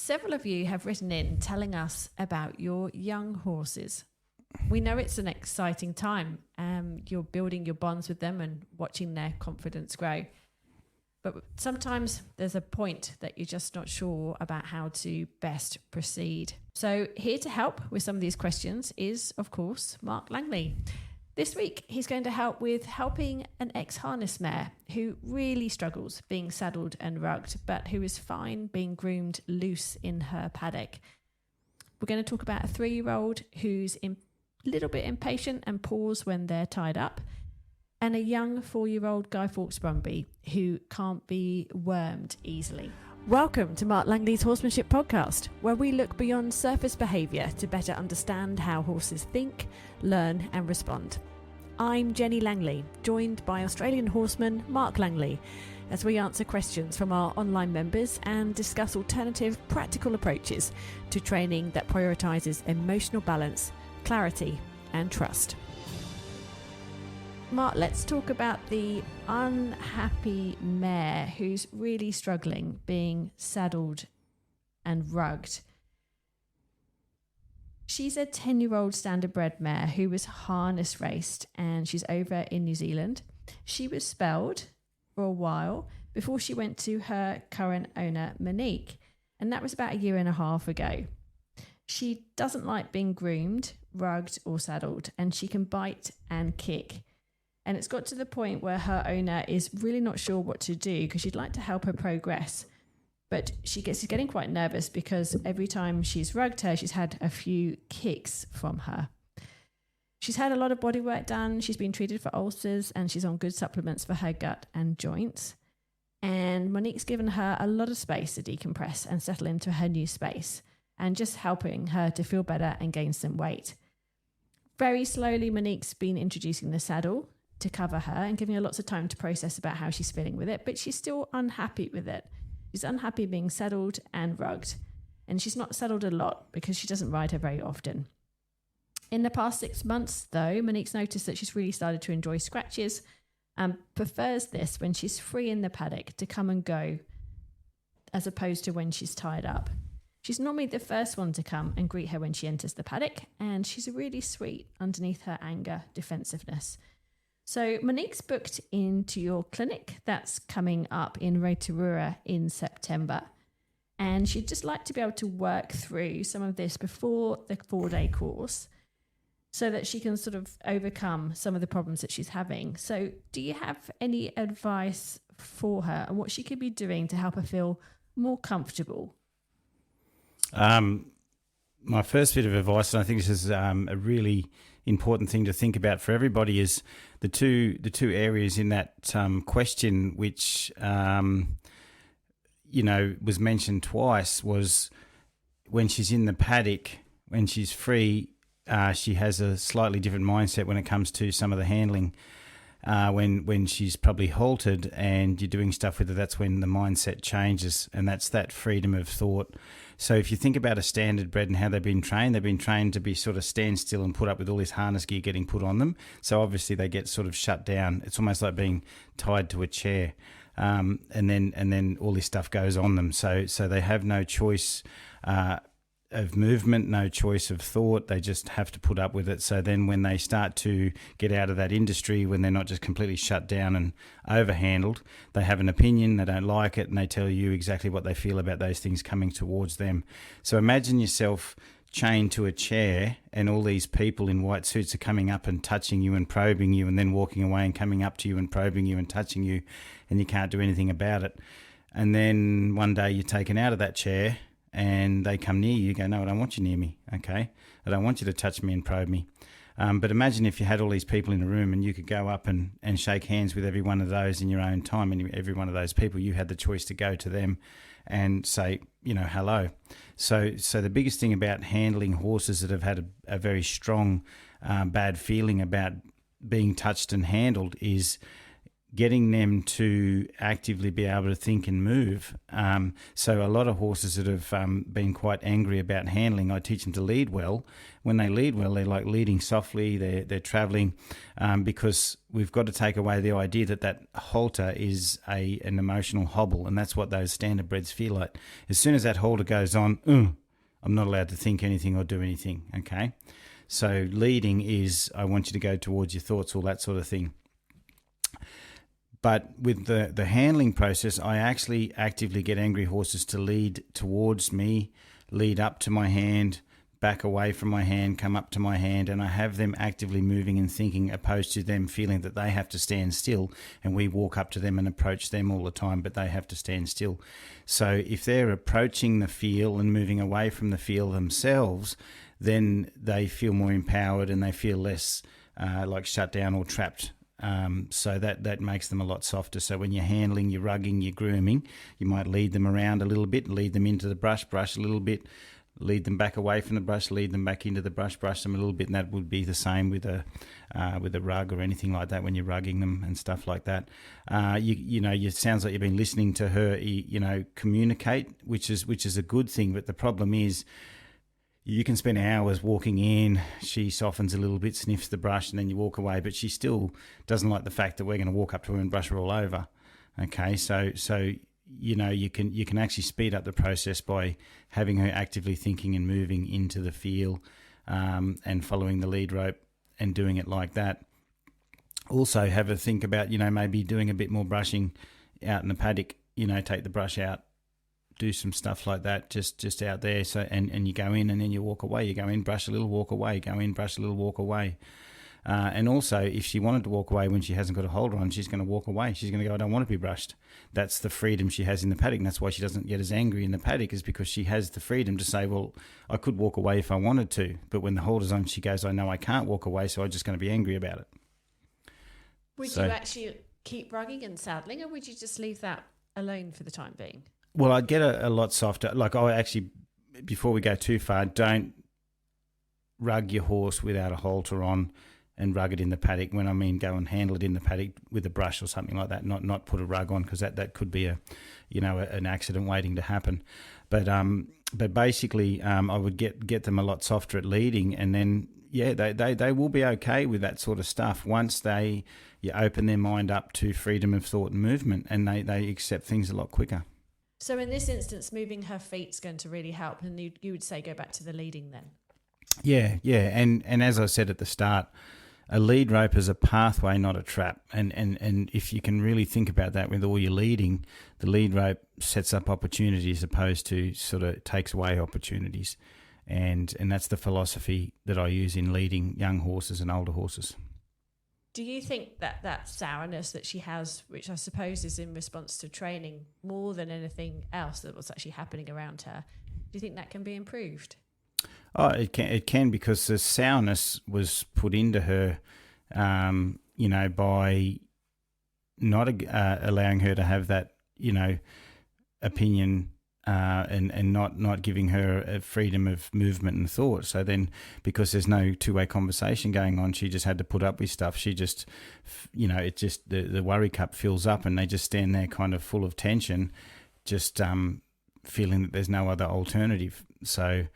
Several of you have written in telling us about your young horses. We know it's an exciting time. You're building your bonds with them and watching their confidence grow. But sometimes there's a point that you're just not sure about how to best proceed. So here to help with some of these questions is, of course, Mark Langley. This week, he's going to help with helping an ex-harness mare who really struggles being saddled and rugged, but who is fine being groomed loose in her paddock. We're going to talk about a 3-year-old who's a little bit impatient and paws when they're tied up, and a young 4-year-old Guy Fawkes Brumby who can't be wormed easily. Welcome to Mark Langley's Horsemanship Podcast, where we look beyond surface behaviour to better understand how horses think, learn and respond. I'm Jenny Langley, joined by Australian horseman Mark Langley, as we answer questions from our online members and discuss alternative practical approaches to training that prioritises emotional balance, clarity and trust. Mark, let's talk about the unhappy mare who's really struggling being saddled and rugged. She's a 10-year-old standard-bred mare who was harness raced, and she's over in New Zealand. She was spelled for a while before she went to her current owner, Monique, and that was about 1.5 years ago. She doesn't like being groomed, rugged or saddled, and she can bite and kick. And it's got to the point where her owner is really not sure what to do because she'd like to help her progress. But she's getting quite nervous because every time she's rugged her, she's had a few kicks from her. She's had a lot of body work done. She's been treated for ulcers and she's on good supplements for her gut and joints. And Monique's given her a lot of space to decompress and settle into her new space and just helping her to feel better and gain some weight. Very slowly, Monique's been introducing the saddle to cover her and giving her lots of time to process about how she's feeling with it, but she's still unhappy with it. She's unhappy being saddled and rugged, and she's not saddled a lot because she doesn't ride her very often. In the past 6 months, though, Monique's noticed that she's really started to enjoy scratches and prefers this when she's free in the paddock to come and go as opposed to when she's tied up. She's normally the first one to come and greet her when she enters the paddock, and she's really sweet underneath her anger, defensiveness. So Monique's booked into your clinic that's coming up in Rotorua in September. And she'd just like to be able to work through some of this before the 4-day course so that she can sort of overcome some of the problems that she's having. So do you have any advice for her and what she could be doing to help her feel more comfortable? My first bit of advice, and I think this is a really important thing to think about for everybody, is the two areas in that question which was mentioned twice was when she's in the paddock, when she's free, she has a slightly different mindset when it comes to some of the handling. When she's probably halted and you're doing stuff with her, that's when the mindset changes, and that's that freedom of thought. So if you think about a standard bred and how they've been trained to be sort of stand still and put up with all this harness gear getting put on them. So obviously they get sort of shut down. It's almost like being tied to a chair, and then all this stuff goes on them. So they have no choice of movement, no choice of thought. They just have to put up with it. So then when they start to get out of that industry, when they're not just completely shut down and overhandled, they have an opinion, they don't like it, and they tell you exactly what they feel about those things coming towards them. So imagine yourself chained to a chair and all these people in white suits are coming up and touching you and probing you and then walking away and coming up to you and probing you and touching you, and you can't do anything about it. And then one day you're taken out of that chair and they come near you, you go, no, I don't want you near me, okay? I don't want you to touch me and probe me. But imagine if you had all these people in a room and you could go up and shake hands with every one of those in your own time, and every one of those people, you had the choice to go to them and say, hello. So the biggest thing about handling horses that have had a very strong bad feeling about being touched and handled is getting them to actively be able to think and move. So a lot of horses that have been quite angry about handling, I teach them to lead well. When they lead well, they're like leading softly, they're travelling, because we've got to take away the idea that halter is an emotional hobble, and that's what those standardbreds feel like. As soon as that halter goes on, I'm not allowed to think anything or do anything, okay? So leading is, I want you to go towards your thoughts, all that sort of thing. But with the handling process, I actually actively get angry horses to lead towards me, lead up to my hand, back away from my hand, come up to my hand, and I have them actively moving and thinking, opposed to them feeling that they have to stand still and we walk up to them and approach them all the time, but they have to stand still. So if they're approaching the field and moving away from the field themselves, then they feel more empowered and they feel less like shut down or trapped. So that makes them a lot softer. So when you're handling, you're rugging, you're grooming, you might lead them around a little bit, lead them into the brush a little bit, lead them back away from the brush, lead them back into the brush them a little bit, and that would be the same with a rug or anything like that when you're rugging them and stuff like that. It sounds like you've been listening to her, communicate, which is a good thing, but the problem is, you can spend hours walking in, she softens a little bit, sniffs the brush, and then you walk away, but she still doesn't like the fact that we're going to walk up to her and brush her all over. Okay, so you can actually speed up the process by having her actively thinking and moving into the field, and following the lead rope and doing it like that. Also have a think about, maybe doing a bit more brushing out in the paddock, take the brush out, do some stuff like that just out there. So and you go in and then you walk away. You go in, brush a little, walk away. Go in, brush a little, walk away. And also, if she wanted to walk away when she hasn't got a holder on, she's going to walk away. She's going to go, I don't want to be brushed. That's the freedom she has in the paddock. And that's why she doesn't get as angry in the paddock, is because she has the freedom to say, well, I could walk away if I wanted to. But when the holder's on, she goes, I know I can't walk away, so I'm just going to be angry about it. Would you actually keep rugging and saddling, or would you just leave that alone for the time being? Well, I'd get a lot softer. Like, I actually, before we go too far, don't rug your horse without a halter on and rug it in the paddock. When I mean go and handle it in the paddock with a brush or something like that, not put a rug on, because that could be an accident waiting to happen. But basically, I would get them a lot softer at leading, and then they will be okay with that sort of stuff once you open their mind up to freedom of thought and movement, and they accept things a lot quicker. So in this instance, moving her feet's going to really help, and you would say go back to the leading then? Yeah, and as I said at the start, a lead rope is a pathway, not a trap. And if you can really think about that with all your leading, the lead rope sets up opportunities as opposed to sort of takes away opportunities. And that's the philosophy that I use in leading young horses and older horses. Do you think that sourness that she has, which I suppose is in response to training more than anything else that was actually happening around her, do you think that can be improved? Oh, it can because the sourness was put into her, by not allowing her to have that, opinion, and not giving her a freedom of movement and thought. So then, because there's no two-way conversation going on, she just had to put up with stuff. She just, the worry cup fills up, and they just stand there kind of full of tension, just feeling that there's no other alternative. So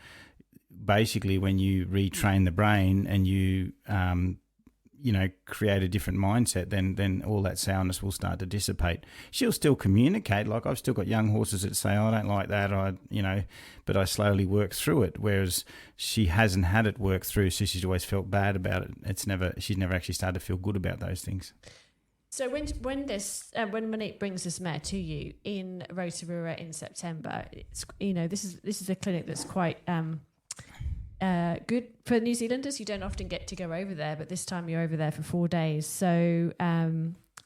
basically, when you retrain the brain and you create a different mindset, then all that sourness will start to dissipate. She'll still communicate. Like, I've still got young horses that say, I don't like that, but I slowly work through it. Whereas she hasn't had it work through, so she's always felt bad about it. She's never actually started to feel good about those things. So when Monique brings this mare to you in Rotorua in September, it's this is a clinic that's quite good for New Zealanders. You don't often get to go over there, but this time you're over there for 4 days. So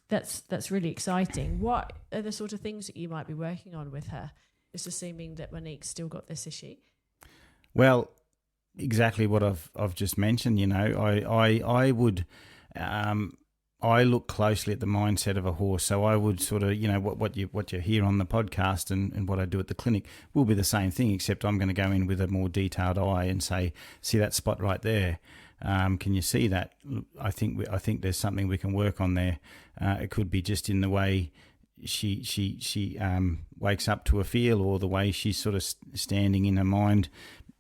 that's really exciting. What are the sort of things that you might be working on with her? Just assuming that Monique's still got this issue. Well, exactly what I've just mentioned. I would. I look closely at the mindset of a horse, so I would sort of, what you hear on the podcast and what I do at the clinic will be the same thing, except I'm going to go in with a more detailed eye and say, see that spot right there, Can you see that? I think there's something we can work on there. It could be just in the way she wakes up to a feel, or the way she's sort of standing in her mind.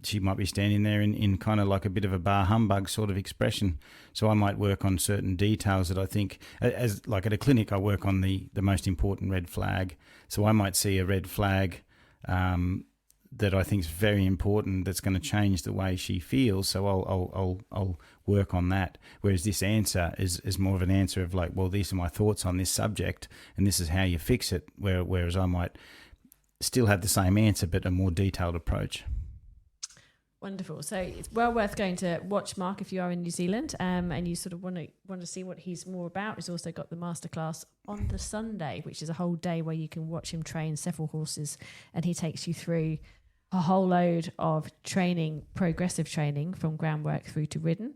She might be standing there in kind of like a bit of a bar humbug sort of expression. So I might work on certain details that I think, as like at a clinic, I work on the most important red flag. So I might see a red flag that I think is very important, that's going to change the way she feels. So I'll work on that. Whereas this answer is more of an answer of like, well, these are my thoughts on this subject, and this is how you fix it. Whereas I might still have the same answer, but a more detailed approach. Wonderful. So it's well worth going to watch Mark if you are in New Zealand, and you sort of want to see what he's more about. He's also got the masterclass on the Sunday, which is a whole day where you can watch him train several horses, and he takes you through a whole load of training, progressive training from groundwork through to ridden,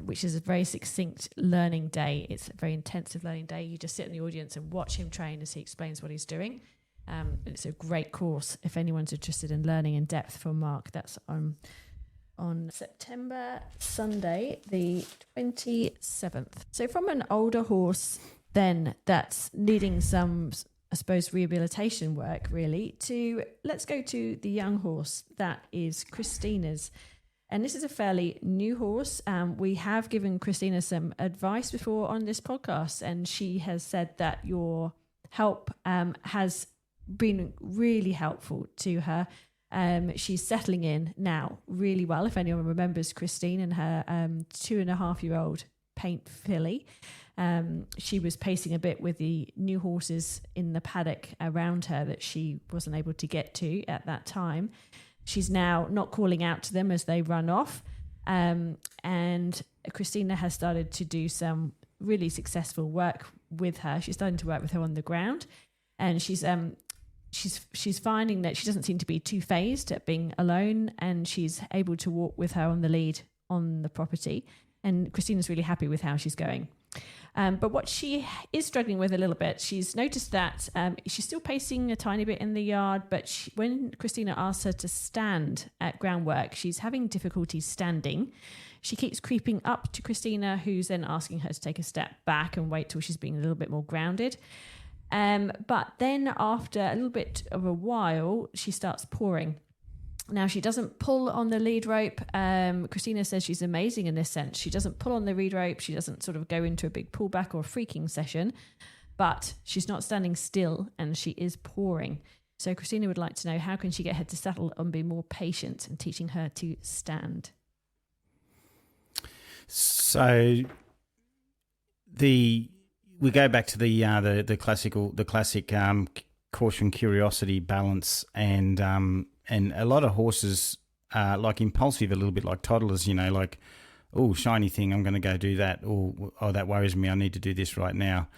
which is a very succinct learning day. It's a very intensive learning day. You just sit in the audience and watch him train as he explains what he's doing. It's a great course if anyone's interested in learning in depth from Mark. That's on September Sunday, the 27th. So from an older horse then that's needing some, I suppose, rehabilitation work really, to let's go to the young horse that is Christina's. And this is a fairly new horse. We have given Christina some advice before on this podcast, and she has said that your help has been really helpful to her. She's settling in now really well. If anyone remembers Christine and her 2.5-year-old paint filly, she was pacing a bit with the new horses in the paddock around her that she wasn't able to get to at that time. She's now not calling out to them as they run off. And Christina has started to do some really successful work with her. She's starting to work with her on the ground, and she's finding that she doesn't seem to be too phased at being alone, and she's able to walk with her on the lead on the property. And Christina's really happy with how she's going. But what she is struggling with a little bit, she's noticed that she's still pacing a tiny bit in the yard, but when Christina asks her to stand at groundwork, she's having difficulty standing. She keeps creeping up to Christina, who's then asking her to take a step back and wait till she's being a little bit more grounded. But then after a little bit of a while, she starts pawing. Now, she doesn't pull on the lead rope. Christina says she's amazing in this sense. She doesn't pull on the lead rope. She doesn't sort of go into a big pullback or a freaking session, but she's not standing still, and she is pawing. So Christina would like to know, how can she get her to settle and be more patient, and teaching her to stand? So we go back to the classic caution, curiosity, balance, and a lot of horses are like impulsive, a little bit like toddlers, like, oh, shiny thing, I'm going to go do that, or oh, that worries me, I need to do this right now.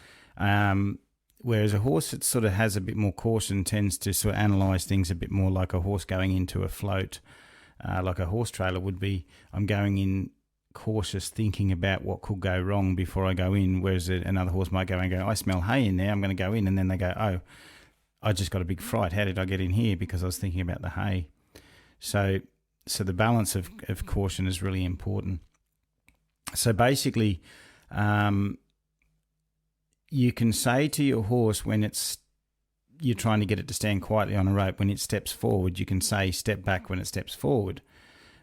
Whereas a horse that sort of has a bit more caution tends to sort of analyse things a bit more like a horse going into a float, like a horse trailer would be. I'm going in cautious, thinking about what could go wrong before I go in, whereas another horse might go and go, I smell hay in there, I'm going to go in, and then they go, oh, I just got a big fright. How did I get in here? Because I was thinking about the hay. So the balance of caution is really important. So basically, you can say to your horse when you're trying to get it to stand quietly on a rope, when it steps forward, you can say step back when it steps forward.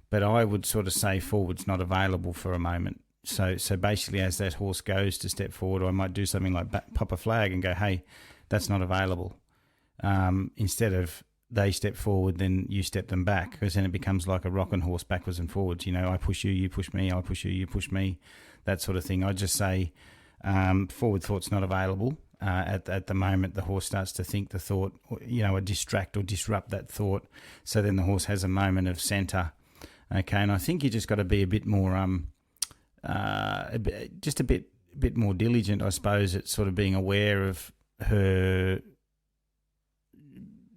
But I would sort of say forward's not available for a moment. So basically, as that horse goes to step forward, I might do something like pop a flag and go, hey, that's not available. Instead of they step forward, then you step them back, because then it becomes like a rocking horse backwards and forwards. I push you, you push me, I push you, you push me, that sort of thing. I just say forward thought's not available. At the moment, the horse starts to think the thought, or distract or disrupt that thought. So then the horse has a moment of centre. Okay, and I think you just got to be a bit more, just a bit more diligent, I suppose, at sort of being aware of her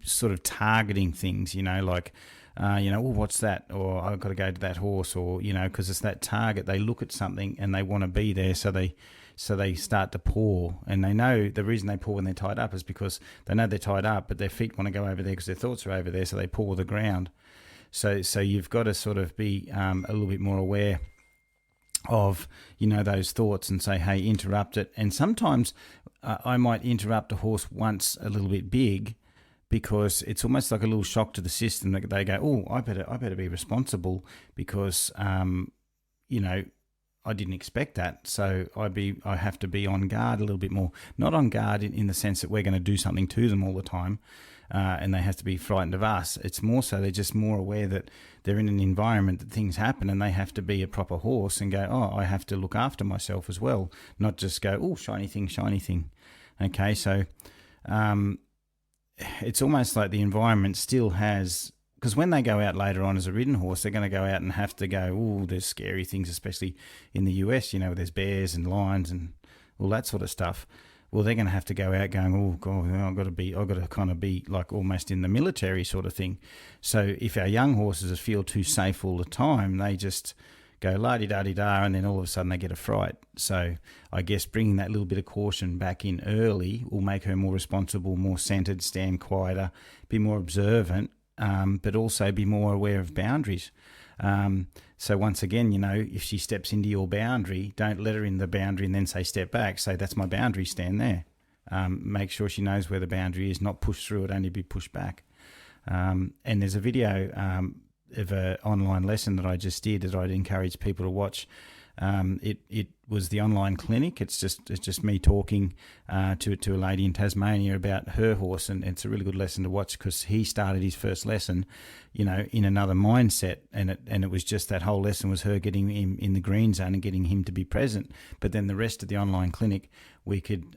sort of targeting things, like, oh, what's that? Or I've got to go to that horse, or, because it's that target. They look at something and they want to be there, so they start to paw, and they know the reason they paw when they're tied up is because they know they're tied up, but their feet want to go over there because their thoughts are over there, so they paw the ground. So you've got to sort of be a little bit more aware of, those thoughts and say, hey, interrupt it. And sometimes I might interrupt a horse once a little bit big, because it's almost like a little shock to the system that they go, oh, I better be responsible, because, I didn't expect that. So I have to be on guard a little bit more. Not on guard in the sense that we're going to do something to them all the time, and they have to be frightened of us. It's more so they're just more aware that they're in an environment that things happen, and they have to be a proper horse and go, oh, I have to look after myself as well, not just go, oh, shiny thing, shiny thing. Okay, so it's almost like the environment still has, because when they go out later on as a ridden horse, they're going to go out and have to go, oh, there's scary things, especially in the US, there's bears and lions and all that sort of stuff. Well, they're going to have to go out going, oh, God, I've got to kind of be like almost in the military sort of thing. So if our young horses feel too safe all the time, they just go la-di-da-di-da, and then all of a sudden they get a fright. So I guess bringing that little bit of caution back in early will make her more responsible, more centered, stand quieter, be more observant, but also be more aware of boundaries. So once again, if she steps into your boundary, don't let her in the boundary and then say step back. Say, that's my boundary, stand there. Make sure she knows where the boundary is, not push through it, only be pushed back. And there's a video of an online lesson that I just did that I'd encourage people to watch. It was the online clinic. It's just me talking to a lady in Tasmania about her horse, and it's a really good lesson to watch, because he started his first lesson, in another mindset, and it was just that whole lesson was her getting him in the green zone and getting him to be present. But then the rest of the online clinic, we could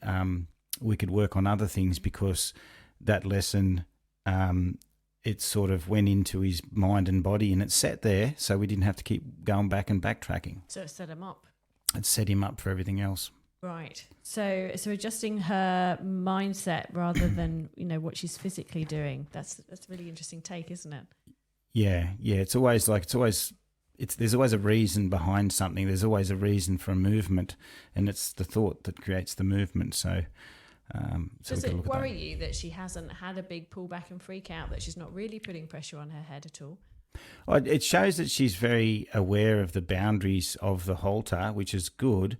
work on other things, because that lesson it sort of went into his mind and body, and it sat there, so we didn't have to keep going back and backtracking. So it set him up. It set him up for everything else. Right. So adjusting her mindset rather than, what she's physically doing. That's a really interesting take, isn't it? Yeah. There's always a reason behind something. There's always a reason for a movement, and it's the thought that creates the movement. So does it worry you that she hasn't had a big pullback and freak out, that she's not really putting pressure on her head at all? It shows that she's very aware of the boundaries of the halter, which is good,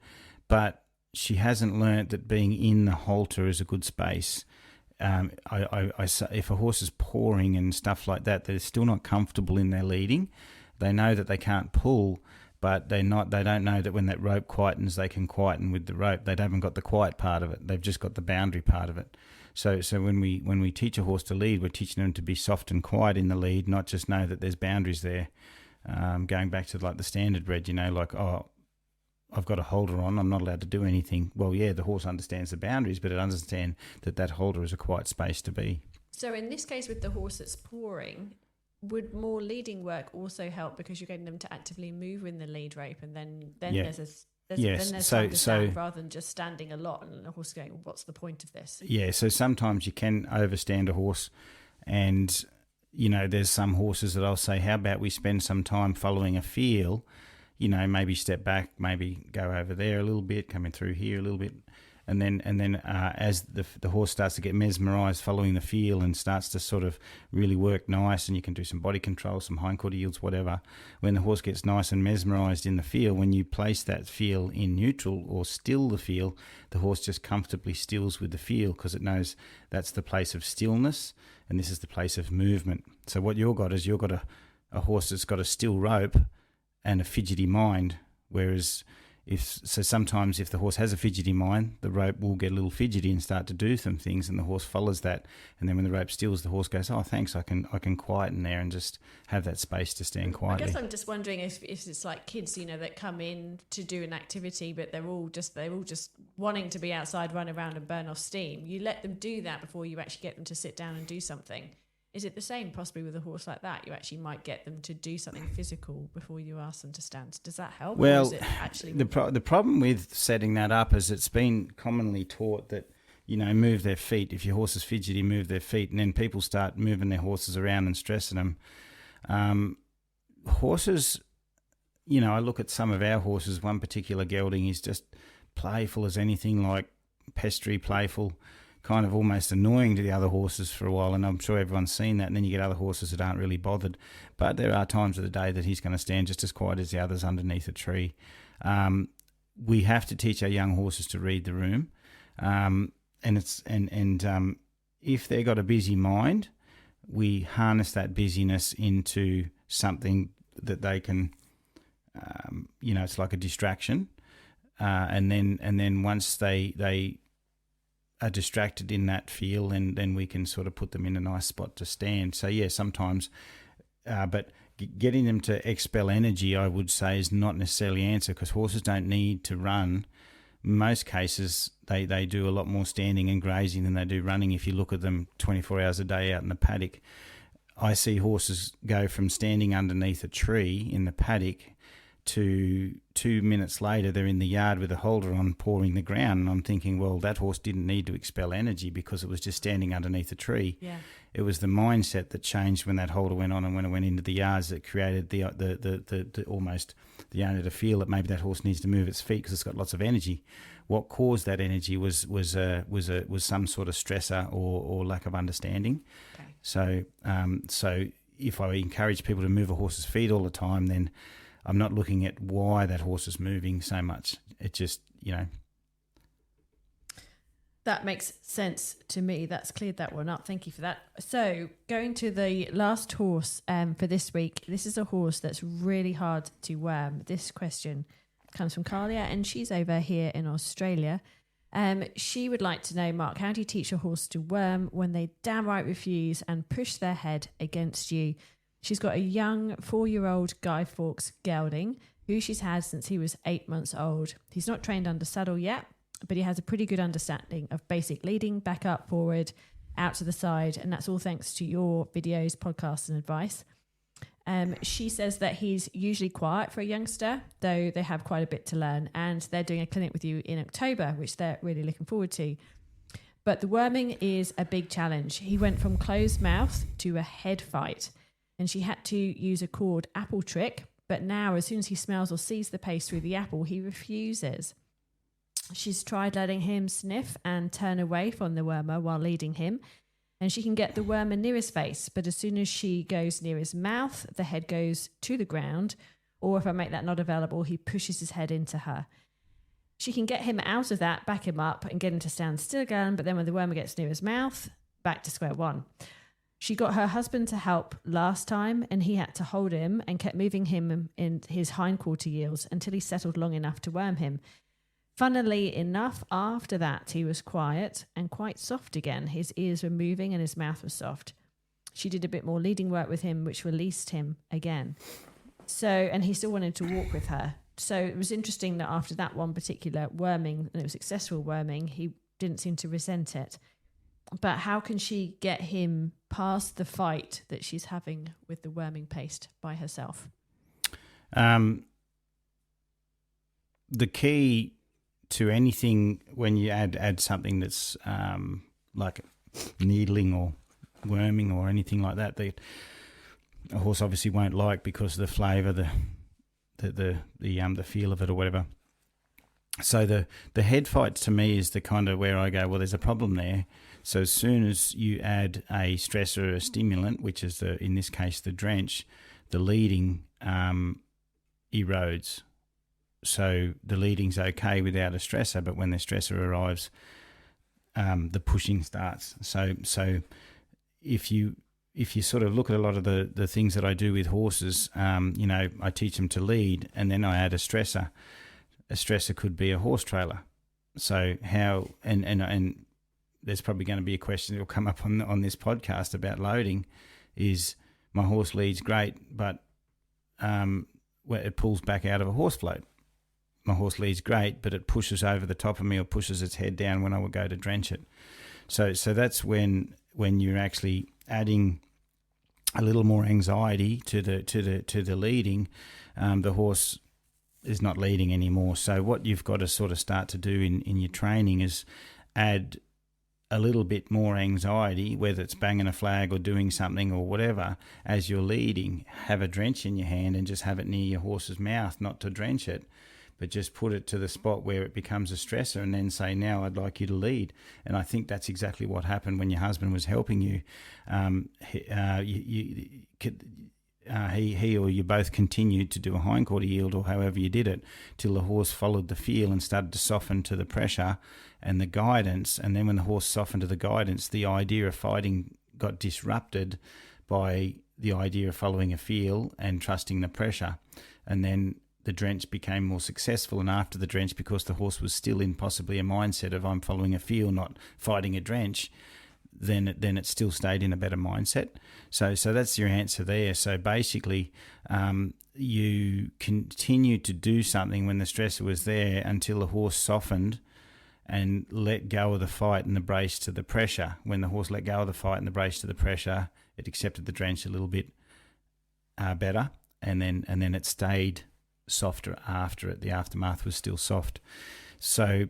but she hasn't learnt that being in the halter is a good space. If a horse is pawing and stuff like that, they're still not comfortable in their leading. They know that they can't pull, but they don't know that when that rope quietens, they can quieten with the rope. They haven't got the quiet part of it. They've just got the boundary part of it. So when we teach a horse to lead, we're teaching them to be soft and quiet in the lead, not just know that there's boundaries there. Going back to like the standard bred, I've got a holder on, I'm not allowed to do anything. Well, yeah, the horse understands the boundaries, but it understands that holder is a quiet space to be. So in this case, with the horse that's pawing, would more leading work also help, because you're getting them to actively move in the lead rope, and then there's time to stand rather than just standing a lot and the horse going, well, what's the point of this? Yeah, so sometimes you can overstand a horse, and there's some horses that I'll say, how about we spend some time following a feel, maybe step back, maybe go over there a little bit, coming through here a little bit. And then as the horse starts to get mesmerised following the feel and starts to sort of really work nice, and you can do some body control, some hindquarter yields, whatever. When the horse gets nice and mesmerised in the feel, when you place that feel in neutral or still the feel, the horse just comfortably stills with the feel, because it knows that's the place of stillness and this is the place of movement. So what you've got a horse that's got a still rope and a fidgety mind, whereas sometimes if the horse has a fidgety mind, the rope will get a little fidgety and start to do some things, and the horse follows that. And then when the rope stills, the horse goes, oh, thanks, I can quieten there and just have that space to stand quietly. I guess I'm just wondering if it's like kids, that come in to do an activity, but they're all just wanting to be outside, run around and burn off steam. You let them do that before you actually get them to sit down and do something. Is it the same possibly with a horse like that? You actually might get them to do something physical before you ask them to stand. Does that help? Well, or is it actually the problem with setting that up is it's been commonly taught that, move their feet. If your horse is fidgety, move their feet. And then people start moving their horses around and stressing them. Horses, I look at some of our horses. One particular gelding is just playful as anything, like pestery, playful, kind of almost annoying to the other horses for a while, and I'm sure everyone's seen that. And then you get other horses that aren't really bothered, but there are times of the day that he's going to stand just as quiet as the others underneath a tree. We have to teach our young horses to read the room, if they've got a busy mind, we harness that busyness into something that they can, it's like a distraction, and then once they are distracted in that field, then we can sort of put them in a nice spot to stand. So yeah, sometimes, but getting them to expel energy, I would say, is not necessarily the answer, because horses don't need to run. In most cases, they do a lot more standing and grazing than they do running. If you look at them 24 hours a day out in the paddock, I see horses go from standing underneath a tree in the paddock to 2 minutes later they're in the yard with a holder on pouring the ground. And I'm thinking, well, that horse didn't need to expel energy because it was just standing underneath a tree. Yeah. It was the mindset that changed when that holder went on and when it went into the yards that created the almost the owner to feel that maybe that horse needs to move its feet because it's got lots of energy. What caused that energy was some sort of stressor or lack of understanding. Okay. So if I encourage people to move a horse's feet all the time, then I'm not looking at why that horse is moving so much. It just, That makes sense to me. That's cleared that one up. Thank you for that. So going to the last horse for this week. This is a horse that's really hard to worm. This question comes from Carlia, and she's over here in Australia. She would like to know, Mark, how do you teach a horse to worm when they downright refuse and push their head against you? She's got a young 4-year-old Guy Fawkes gelding who she's had since he was 8 months old. He's not trained under saddle yet, but he has a pretty good understanding of basic leading, back up, forward, out to the side, and that's all thanks to your videos, podcasts and advice. She says that he's usually quiet for a youngster, though they have quite a bit to learn, and they're doing a clinic with you in October, which they're really looking forward to. But the worming is a big challenge. He went from closed mouth to a head fight, and she had to use a called apple trick, but now as soon as he smells or sees the paste through the apple, he refuses. She's tried letting him sniff and turn away from the wormer while leading him, and she can get the wormer near his face, but as soon as she goes near his mouth, the head goes to the ground, or if I make that not available, he pushes his head into her. She can get him out of that, back him up, and get him to stand still again, but then when the wormer gets near his mouth, back to square one. She got her husband to help last time, and he had to hold him and kept moving him in his hindquarter yields until he settled long enough to worm him. Funnily enough, after that, he was quiet and quite soft again. His ears were moving and his mouth was soft. She did a bit more leading work with him, which released him again. And he still wanted to walk with her. So it was interesting that after that one particular worming, and it was successful worming, he didn't seem to resent it. But how can she get him past the fight that she's having with the worming paste by herself? The key to anything when you add something that's like needling or worming or anything like that, a horse obviously won't like because of the flavour, the feel of it or whatever. So the head fight to me is the kind of where I go, well, there's a problem there. So as soon as you add a stressor, a stimulant, which is in this case the drench, the leading erodes. So the leading's okay without a stressor, but when the stressor arrives, the pushing starts. So if you sort of look at a lot of the things that I do with horses, I teach them to lead, and then I add a stressor. A stressor could be a horse trailer. So how and there's probably going to be a question that will come up on this podcast about loading. Is my horse leads great, but it pulls back out of a horse float. My horse leads great, but it pushes over the top of me or pushes its head down when I would go to drench it. So that's when you're actually adding a little more anxiety to the leading, the horse is not leading anymore. So what you've got to sort of start to do in your training is add a little bit more anxiety, whether it's banging a flag or doing something or whatever, as you're leading. Have a drench in your hand and just have it near your horse's mouth, not to drench it, but just put it to the spot where it becomes a stressor and then say, now I'd like you to lead. And I think that's exactly what happened when your husband was helping you. he or you both continued to do a hindquarter yield, or however you did it, till the horse followed the feel and started to soften to the pressure and the guidance. And then when the horse softened to the guidance, the idea of fighting got disrupted by the idea of following a feel and trusting the pressure. And then the drench became more successful. And after the drench, because the horse was still in possibly a mindset of I'm following a feel, not fighting a drench, then it still stayed in a better mindset. So that's your answer there. So basically, you continued to do something when the stressor was there until the horse softened and let go of the fight and the brace to the pressure. When the horse let go of the fight and the brace to the pressure, it accepted the drench a little bit better, and then it stayed softer after it. The aftermath was still soft. So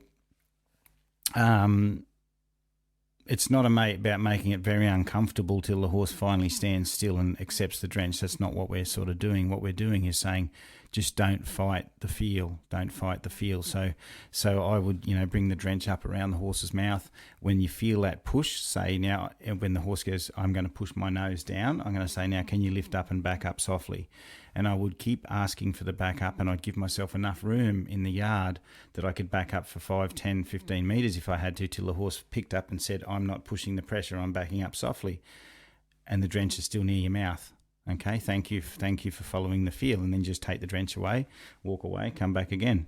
it's not about making it very uncomfortable till the horse finally stands still and accepts the drench. That's not what we're sort of doing. What we're doing is saying, just don't fight the feel. Don't fight the feel. So I would, bring the drench up around the horse's mouth. When you feel that push, say now, when the horse goes, I'm going to push my nose down, I'm going to say, now, can you lift up and back up softly? And I would keep asking for the back up, and I'd give myself enough room in the yard that I could back up for 5, 10, 15 metres if I had to, till the horse picked up and said, I'm not pushing the pressure, I'm backing up softly. And the drench is still near your mouth. Okay, thank you for following the feel. And then just take the drench away, walk away, come back again.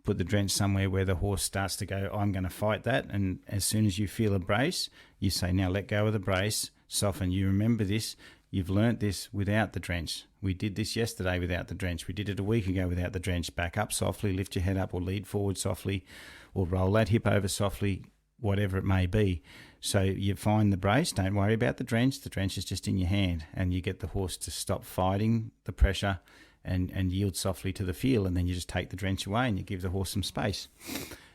Put the drench somewhere where the horse starts to go, I'm going to fight that. And as soon as you feel a brace, you say, now let go of the brace, soften. You remember this. You've learnt this without the drench. We did this yesterday without the drench. We did it a week ago without the drench. Back up softly, lift your head up, or lead forward softly, or roll that hip over softly, whatever it may be. So you find the brace, don't worry about the drench. The drench is just in your hand, and you get the horse to stop fighting the pressure and yield softly to the feel, and then you just take the drench away and you give the horse some space.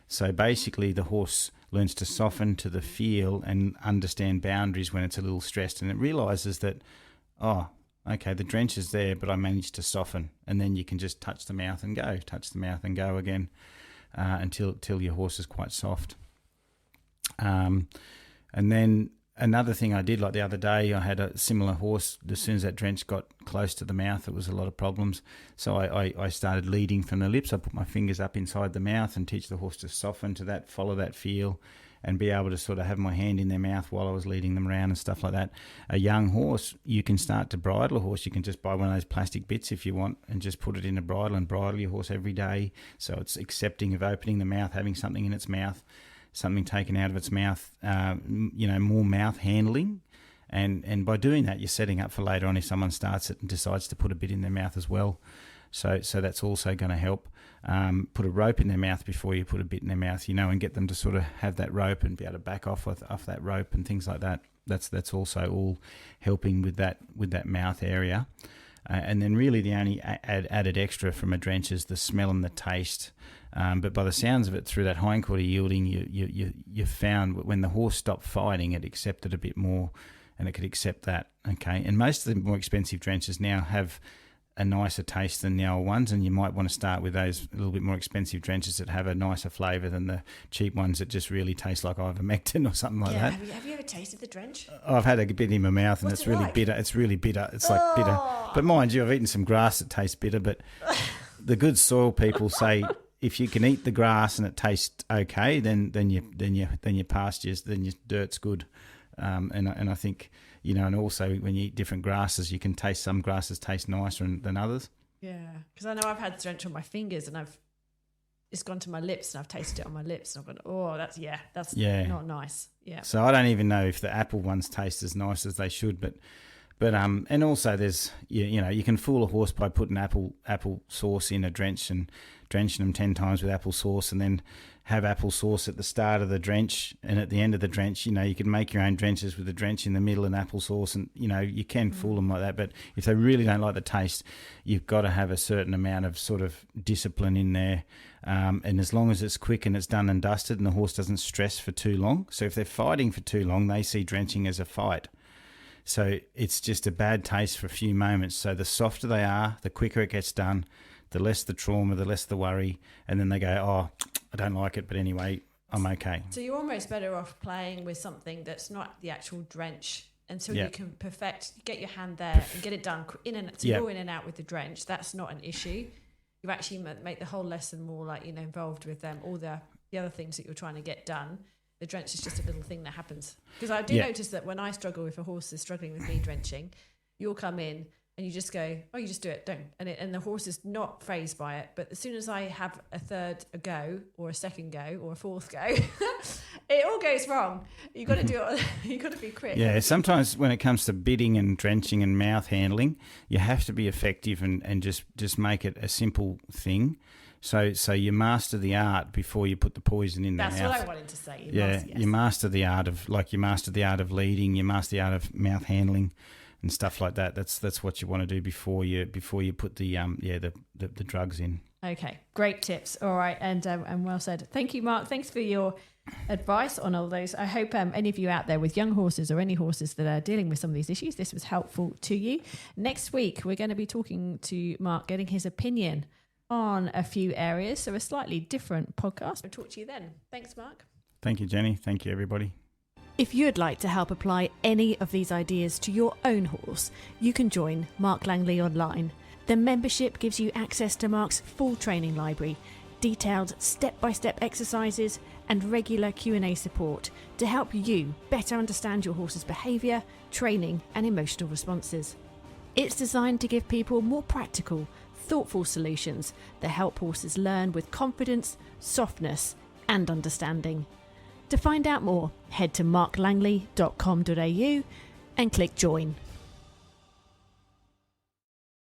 So basically the horse learns to soften to the feel and understand boundaries when it's a little stressed, and it realises that, oh, okay, the drench is there, but I managed to soften, and then you can just touch the mouth and go again until your horse is quite soft. And then another thing I did, like the other day, I had a similar horse. As soon as that drench got close to the mouth, it was a lot of problems. So I started leading from the lips. I put my fingers up inside the mouth and teach the horse to soften to that, follow that feel, and be able to sort of have my hand in their mouth while I was leading them around and stuff like that. A young horse, you can start to bridle a horse. You can just buy one of those plastic bits if you want and just put it in a bridle and bridle your horse every day. So it's accepting of opening the mouth, having something in its mouth, something taken out of its mouth, more mouth handling. And by doing that, you're setting up for later on if someone starts it and decides to put a bit in their mouth as well. So that's also going to help. Put a rope in their mouth before you put a bit in their mouth, and get them to sort of have that rope and be able to back off that rope and things like that. That's also all helping with that mouth area. And then really the only added extra from a drench is the smell and the taste. But by the sounds of it, through that hindquarter yielding, you found when the horse stopped fighting, it accepted a bit more, and it could accept that. Okay, and most of the more expensive drenches now have a nicer taste than the old ones, and you might want to start with those a little bit more expensive drenches that have a nicer flavour than the cheap ones that just really taste like ivermectin or something like that. Have you ever tasted the drench? I've had a bit in my mouth, and What's it's it really like? bitter. It's really bitter. It's like bitter. But mind you, I've eaten some grass that tastes bitter. But the good soil people say if you can eat the grass and it tastes okay, then your pastures, then your dirt's good. And I think, and also when you eat different grasses, you can taste some grasses taste nicer than others. Yeah, because I know I've had drench on my fingers and it's gone to my lips and I've tasted it on my lips and I've gone, oh, that's not nice. Yeah. So I don't even know if the apple ones taste as nice as they should, but and also there's you can fool a horse by putting apple sauce in a drench and drenching them 10 times with apple sauce, and then have apple sauce at the start of the drench, and at the end of the drench, you can make your own drenches with the drench in the middle and apple sauce, and you can fool them like that. But if they really don't like the taste, you've got to have a certain amount of sort of discipline in there, and as long as it's quick and it's done and dusted and the horse doesn't stress for too long. So if they're fighting for too long, they see drenching as a fight. So it's just a bad taste for a few moments. So the softer they are, the quicker it gets done, the less the trauma, the less the worry, and then they go, oh, I don't like it, but anyway, I'm okay. So you're almost better off playing with something that's not the actual drench until Yeah. you can get your hand there and get it done in and so Yeah. you're in and out with the drench. That's not an issue. You actually make the whole lesson more like, involved with all the other things that you're trying to get done. The drench is just a little thing that happens. Because I do notice that when I struggle, if a horse is struggling with me drenching, you'll come in and you just go, oh, you just do it, don't. And the horse is not phased by it. But as soon as I have a third a go or a second go or a fourth go, it all goes wrong. You've got to do it. You've got to be quick. Yeah, sometimes when it comes to bidding and drenching and mouth handling, you have to be effective and just make it a simple thing. So you master the art before you put the poison in the mouth. That's what I wanted to say. You master the art of, like you master the art of leading, you master the art of mouth handling and stuff like that. That's what you want to do before you put the drugs in. Okay, great tips. All right, and well said. Thank you, Mark. Thanks for your advice on all those. I hope any of you out there with young horses or any horses that are dealing with some of these issues, this was helpful to you. Next week, we're going to be talking to Mark, getting his opinion on a few areas, so a slightly different podcast. I'll talk to you then. Thanks, Mark. Thank you, Jenny. Thank you, everybody. If you'd like to help apply any of these ideas to your own horse, you can join Mark Langley online. The membership gives you access to Mark's full training library, detailed step-by-step exercises and regular Q&A support to help you better understand your horse's behaviour, training and emotional responses. It's designed to give people more practical, thoughtful solutions that help horses learn with confidence, softness and understanding. To find out more, head to marklangley.com.au and click join.